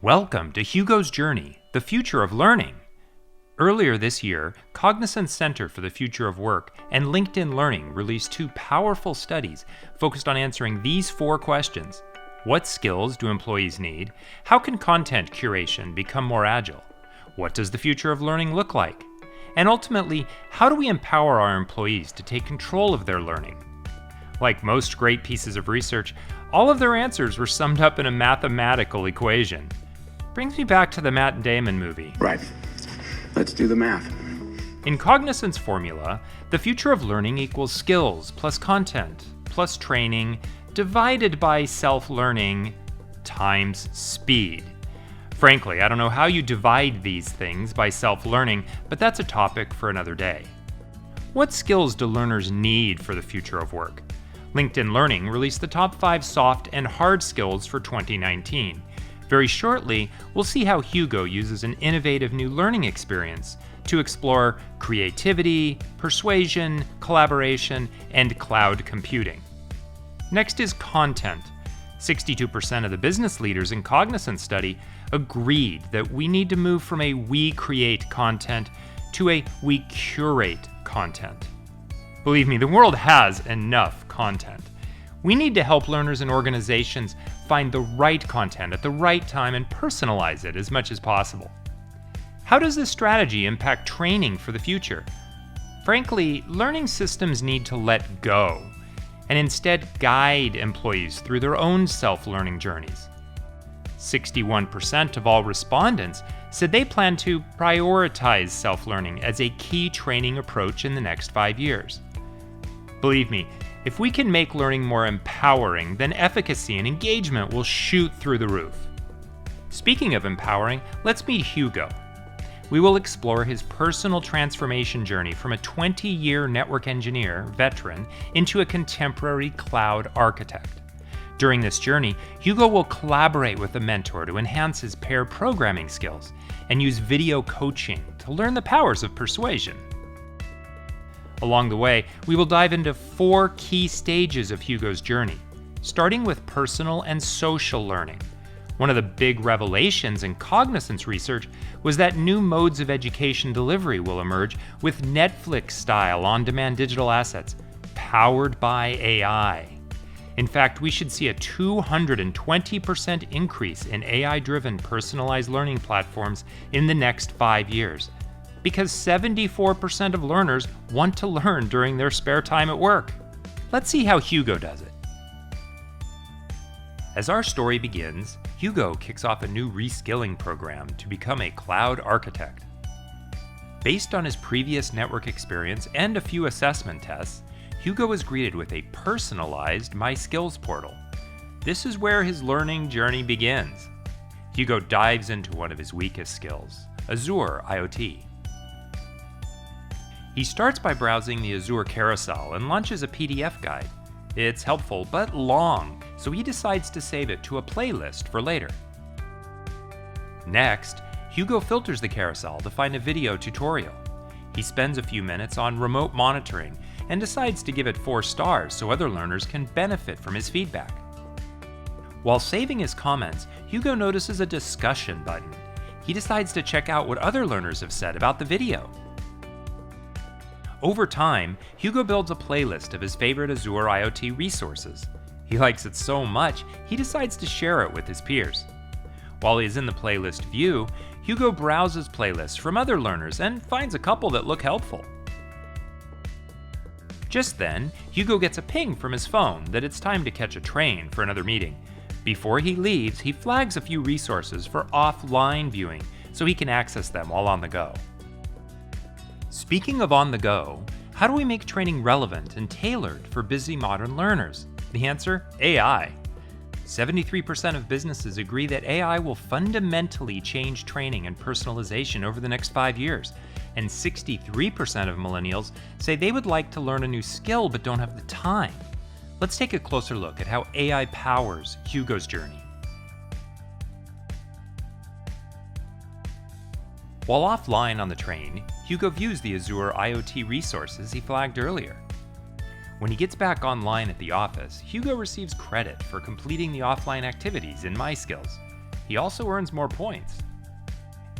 Welcome to Hugo's Journey, the future of learning. Earlier this year, Cognizant's Center for the Future of Work and LinkedIn Learning released two powerful studies focused on answering these four questions. What skills do employees need? How can content curation become more agile? What does the future of learning look like? And ultimately, how do we empower our employees to take control of their learning? Like most great pieces of research, all of their answers were summed up in a mathematical equation. Brings me back to the Matt Damon movie. Right. Let's do the math. In Cognizant's formula, the future of learning equals skills plus content plus training divided by self-learning times speed. Frankly, I don't know how you divide these things by self-learning, but that's a topic for another day. What skills do learners need for the future of work? LinkedIn Learning released the top 5 soft and hard skills for 2019. Very shortly, we'll see how Hugo uses an innovative new learning experience to explore creativity, persuasion, collaboration, and cloud computing. Next is content. 62% of the business leaders in Cognizant's study agreed that we need to move from a we create content to a we curate content. Believe me, the world has enough content. We need to help learners and organizations find the right content at the right time and personalize it as much as possible. How does this strategy impact training for the future? Frankly, learning systems need to let go and instead guide employees through their own self-learning journeys. 61% of all respondents said they plan to prioritize self-learning as a key training approach in the next 5 years. Believe me, if we can make learning more empowering, then efficacy and engagement will shoot through the roof. Speaking of empowering, let's meet Hugo. We will explore his personal transformation journey from a 20-year network engineer veteran into a contemporary cloud architect. During this journey, Hugo will collaborate with a mentor to enhance his pair programming skills and use video coaching to learn the powers of persuasion. Along the way, we will dive into 4 key stages of Hugo's journey, starting with personal and social learning. One of the big revelations in Cognizant's research was that new modes of education delivery will emerge with Netflix-style on-demand digital assets powered by AI. In fact, we should see a 220% increase in AI-driven personalized learning platforms in the next 5 years, because 74% of learners want to learn during their spare time at work. Let's see how Hugo does it. As our story begins, Hugo kicks off a new reskilling program to become a cloud architect. Based on his previous network experience and a few assessment tests, Hugo is greeted with a personalized My Skills portal. This is where his learning journey begins. Hugo dives into one of his weakest skills, Azure IoT. He starts by browsing the Azure carousel and launches a PDF guide. It's helpful but long, so he decides to save it to a playlist for later. Next, Hugo filters the carousel to find a video tutorial. He spends a few minutes on remote monitoring and decides to give it 4 stars so other learners can benefit from his feedback. While saving his comments, Hugo notices a discussion button. He decides to check out what other learners have said about the video. Over time, Hugo builds a playlist of his favorite Azure IoT resources. He likes it so much, he decides to share it with his peers. While he is in the playlist view, Hugo browses playlists from other learners and finds a couple that look helpful. Just then, Hugo gets a ping from his phone that it's time to catch a train for another meeting. Before he leaves, he flags a few resources for offline viewing so he can access them while on the go. Speaking of on the go, how do we make training relevant and tailored for busy modern learners? The answer? AI. 73% of businesses agree that AI will fundamentally change training and personalization over the next 5 years, and 63% of millennials say they would like to learn a new skill but don't have the time. Let's take a closer look at how AI powers Hugo's journey. While offline on the train, Hugo views the Azure IoT resources he flagged earlier. When he gets back online at the office, Hugo receives credit for completing the offline activities in My Skills. He also earns more points.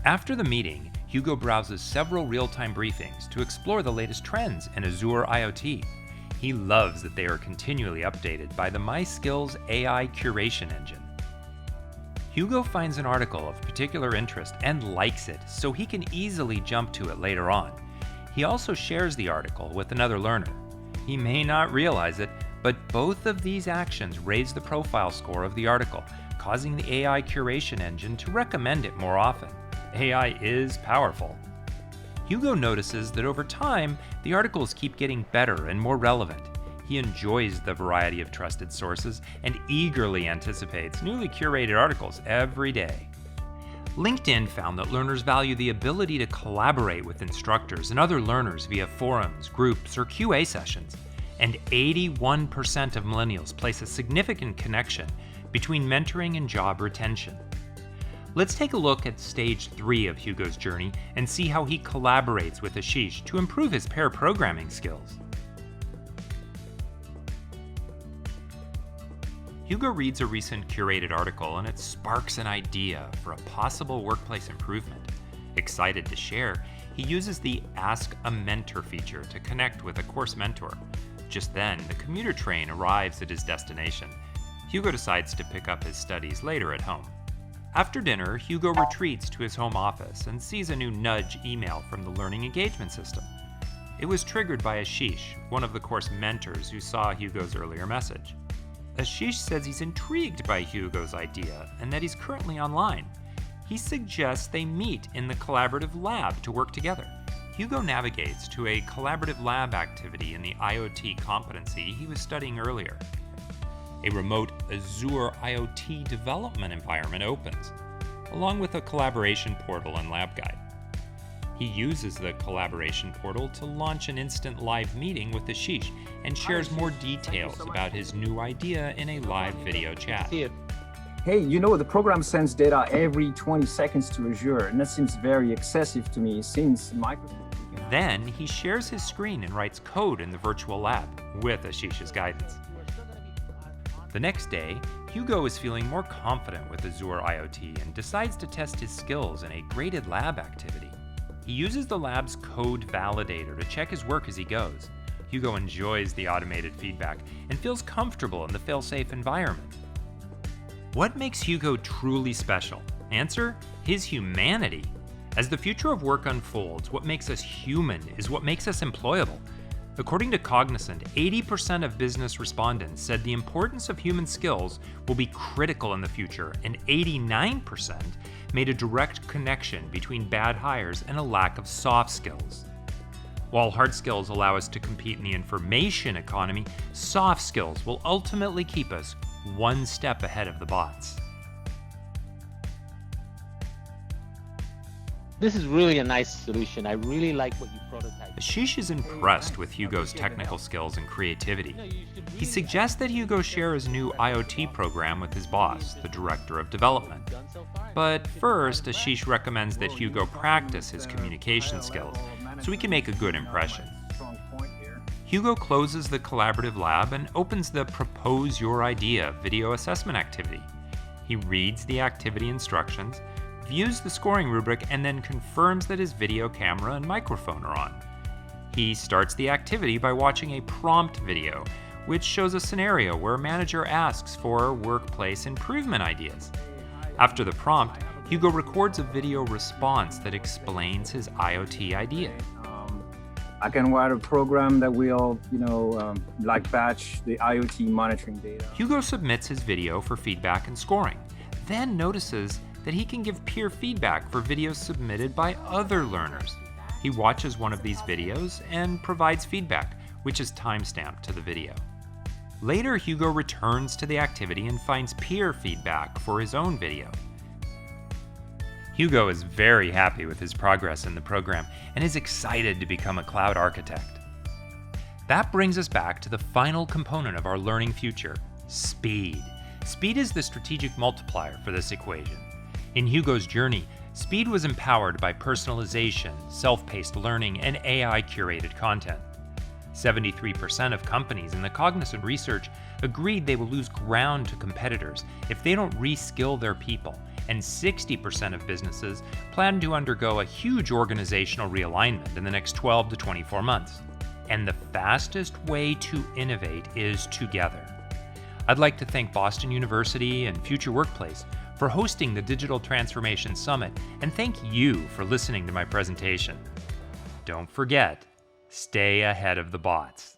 After the meeting, Hugo browses several real-time briefings to explore the latest trends in Azure IoT. He loves that they are continually updated by the MySkills AI Curation engine. Hugo finds an article of particular interest and likes it, so he can easily jump to it later on. He also shares the article with another learner. He may not realize it, but both of these actions raise the profile score of the article, causing the AI curation engine to recommend it more often. AI is powerful. Hugo notices that over time, the articles keep getting better and more relevant. He enjoys the variety of trusted sources and eagerly anticipates newly curated articles every day. LinkedIn found that learners value the ability to collaborate with instructors and other learners via forums, groups, or QA sessions. And 81% of millennials place a significant connection between mentoring and job retention. Let's take a look at stage 3 of Hugo's journey and see how he collaborates with Ashish to improve his pair programming skills. Hugo reads a recent curated article and it sparks an idea for a possible workplace improvement. Excited to share, he uses the Ask a Mentor feature to connect with a course mentor. Just then, the commuter train arrives at his destination. Hugo decides to pick up his studies later at home. After dinner, Hugo retreats to his home office and sees a new nudge email from the learning engagement system. It was triggered by Ashish, one of the course mentors who saw Hugo's earlier message. Ashish says he's intrigued by Hugo's idea and that he's currently online. He suggests they meet in the collaborative lab to work together. Hugo navigates to a collaborative lab activity in the IoT competency he was studying earlier. A remote Azure IoT development environment opens, along with a collaboration portal and lab guide. He uses the collaboration portal to launch an instant live meeting with Ashish and shares more details about his new idea in a live video chat. Hey, you know, the program sends data every 20 seconds to Azure, and that seems very excessive to me since Microsoft... Then he shares his screen and writes code in the virtual lab with Ashish's guidance. The next day, Hugo is feeling more confident with Azure IoT and decides to test his skills in a graded lab activity. He uses the lab's code validator to check his work as he goes. Hugo enjoys the automated feedback and feels comfortable in the fail-safe environment. What makes Hugo truly special? Answer: his humanity. As the future of work unfolds, what makes us human is what makes us employable. According to Cognizant, 80% of business respondents said the importance of human skills will be critical in the future, and 89% made a direct connection between bad hires and a lack of soft skills. While hard skills allow us to compete in the information economy, soft skills will ultimately keep us one step ahead of the bots. This is really a nice solution. I really like what you prototyped. Ashish is impressed with Hugo's technical skills and creativity. He suggests that Hugo share his new IoT program with his boss, the director of development. But first, Ashish recommends that Hugo practice his communication skills so he can make a good impression. Hugo closes the collaborative lab and opens the Propose Your Idea video assessment activity. He reads the activity instructions, views the scoring rubric, and then confirms that his video camera and microphone are on. He starts the activity by watching a prompt video, which shows a scenario where a manager asks for workplace improvement ideas. After the prompt, Hugo records a video response that explains his IoT idea. I can write a program that will, like batch the IoT monitoring data. Hugo submits his video for feedback and scoring, then notices that he can give peer feedback for videos submitted by other learners. He watches one of these videos and provides feedback, which is timestamped to the video. Later, Hugo returns to the activity and finds peer feedback for his own video. Hugo is very happy with his progress in the program and is excited to become a cloud architect. That brings us back to the final component of our learning future: speed. Speed is the strategic multiplier for this equation. In Hugo's journey, speed was empowered by personalization, self-paced learning, and AI-curated content. 73% of companies in the Cognizant research agreed they will lose ground to competitors if they don't reskill their people, and 60% of businesses plan to undergo a huge organizational realignment in the next 12 to 24 months. And the fastest way to innovate is together. I'd like to thank Boston University and Future Workplace for hosting the Digital Transformation Summit, and thank you for listening to my presentation. Don't forget, stay ahead of the bots.